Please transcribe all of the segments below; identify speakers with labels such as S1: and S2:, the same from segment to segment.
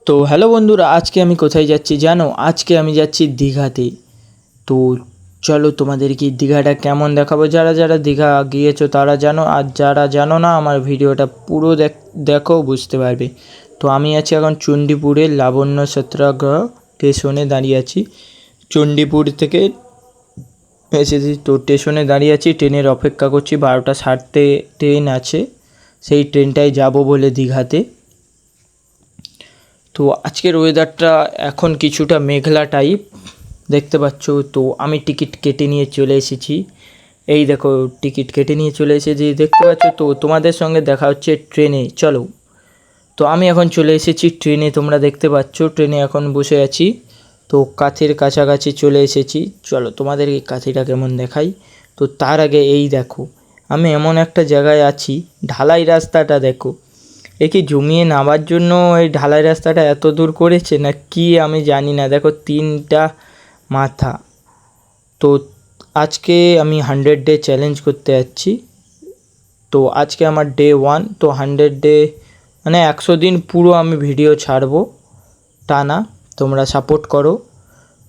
S1: তো হ্যালো বন্ধুরা, আজকে আমি কোথায় যাচ্ছি জানো? আজকে আমি যাচ্ছি দীঘাতে। তো চলো তোমাদেরকে দীঘাটা কেমন দেখাবো। যারা যারা দীঘা গিয়েছো তারা জানো, আর যারা জানো না আমার ভিডিওটা পুরো দেখো, বুঝতে পারবে। তো আমি আছি এখন চণ্ডীপুরের লাবণ্য সত্যাগ্রহ স্টেশনে দাঁড়িয়ে আছি। চণ্ডীপুর থেকে এসেছি, তো স্টেশনে দাঁড়িয়ে আছি, ট্রেনের অপেক্ষা করছি। 12:60 ট্রেন আছে, সেই ট্রেনটায় যাব বলে দীঘাতে। তো আজকের ওয়েদারটা এখন কিছুটা মেঘলা টাইপ দেখতে পাচ্ছ। তো আমি টিকিট কেটে নিয়ে চলে এসেছি, এই দেখো টিকিট কেটে নিয়ে চলে এসেছি দেখতে পাচ্ছ। তো তোমাদের সঙ্গে দেখা হচ্ছে ট্রেনে, চলো। তো আমি এখন চলে এসেছি ট্রেনে, তোমরা দেখতে পাচ্ছ ট্রেনে এখন বসে আছি। তো কাছের কাছাকাছি চলে এসেছি, চলো তোমাদের এই কাছিটা কেমন দেখাই। তো তার আগে এই দেখো, আমি এমন একটা জায়গায় আছি, ঢালাই রাস্তাটা দেখো। এ কি জমিয়ে নামার জন্য এই ঢালাই রাস্তাটা এত দূর করেছে না কি আমি জানি না। দেখো 3টা মাথা। তো আজকে আমি 100 ডে চ্যালেঞ্জ করতে যাচ্ছি। তো আজকে আমার ডে 1। তো 100 ডে মানে 100 দিন পুরো আমি ভিডিও ছাড়বো টানা, তোমরা সাপোর্ট করো।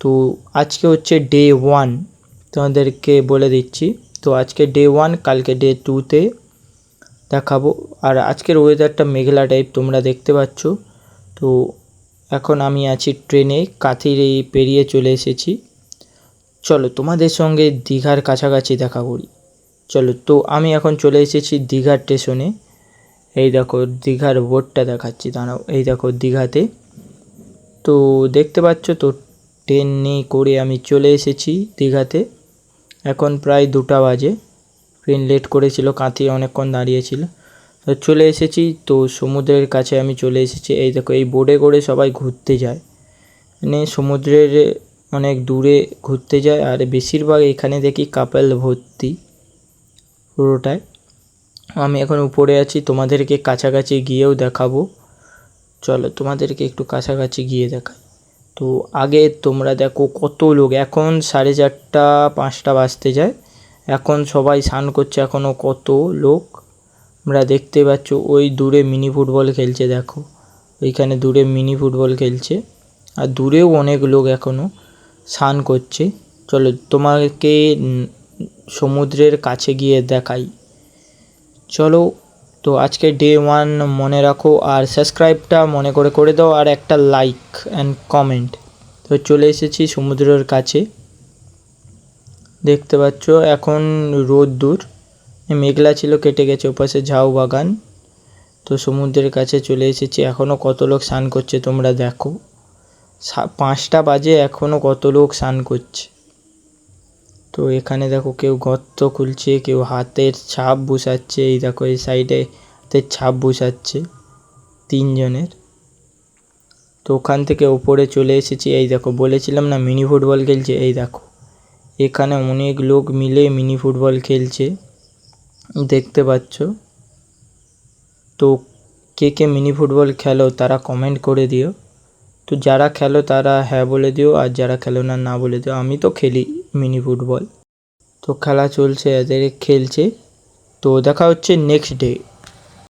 S1: তো আজকে হচ্ছে ডে 1, তোমাদেরকে বলে দিচ্ছি। তো আজকে ডে 1, কালকে ডে 2তে দেখাবো। আর আজকের ওয়েদারটা মেঘলা টাইপ তোমরা দেখতে পাচ্ছ। তো এখন আমি আছি ট্রেনে, কাথির এই পেরিয়ে চলে এসেছি। চলো তোমাদের সঙ্গে দীঘার কাছাকাছি দেখা করি, চলো। তো আমি এখন চলে এসেছি দীঘার স্টেশনে, এই দেখো দীঘার বোর্ডটা দেখাচ্ছি, দাঁড়াও। এই দেখো দীঘাতে, তো দেখতে পাচ্ছ। তো ট্রেনে করে আমি চলে এসেছি দীঘাতে। এখন প্রায় 2টা বাজে, ট্রেন লেট করেছিল, কাঁথি অনেকক্ষণ দাঁড়িয়েছিল। তো চলে এসেছি, তো সমুদ্রের কাছে আমি চলে এসেছি। এই দেখো এই বোটে করে সবাই ঘুরতে যায়, মানে সমুদ্রের অনেক দূরে ঘুরতে যায়। আর বেশিরভাগ এখানে দেখি কাপল ভর্তি পুরোটায়। আমি এখন উপরে আছি, তোমাদেরকে কাছাকাছি গিয়েও দেখাবো। চলো তোমাদেরকে একটু কাছাকাছি গিয়ে দেখাই। তো আগে তোমরা দেখো কত লোক, এখন 4:30 5টা বাজতে যায়, এখন সবাই স্নান করছে, এখনও কত লোক আমরা দেখতে পাচ্ছ। ওই দূরে মিনি ফুটবল খেলছে, দেখো ওইখানে দূরে মিনি ফুটবল খেলছে। আর দূরেও অনেক লোক এখনও স্নান করছে। চলো তোমাকে সমুদ্রের কাছে গিয়ে দেখাই, চলো। তো আজকে ডে 1 মনে রাখো, আর সাবস্ক্রাইবটা মনে করে করে দাও, আর একটা লাইক অ্যান্ড কমেন্ট। তো চলে এসেছি সমুদ্রের কাছে, দেখতে পাচ্ছ এখন রোদ্দুর, মেঘলা ছিল কেটে গেছে, ওপাশে ঝাউ বাগান। তো সমুদ্রের কাছে চলে এসেছি, এখনও কত লোক স্নান করছে তোমরা দেখো। 5টা বাজে, এখনও কত লোক স্নান করছে। তো এখানে দেখো কেউ গর্ত খুলছে, কেউ হাতের ছাপ বসাচ্ছে, এই দেখো এই সাইডে হাতের ছাপ বসাচ্ছে 3জনের। তো ওখান থেকে ওপরে চলে এসেছি, এই দেখো বলেছিলাম না মিনি ফুটবল খেলছে, এই দেখো এখানে অনেক লোক মিলে মিনি ফুটবল খেলছে দেখতে পাচ্ছ। তো কে কে মিনি ফুটবল খেলো তারা কমেন্ট করে দিও। তো যারা খেলো তারা হ্যাঁ বলে দিও, আর যারা খেলো না না বলে দিও। আমি তো খেলি মিনি ফুটবল। তো খেলা চলছে, এদের খেলছে। তো দেখা হচ্ছে নেক্সট ডে।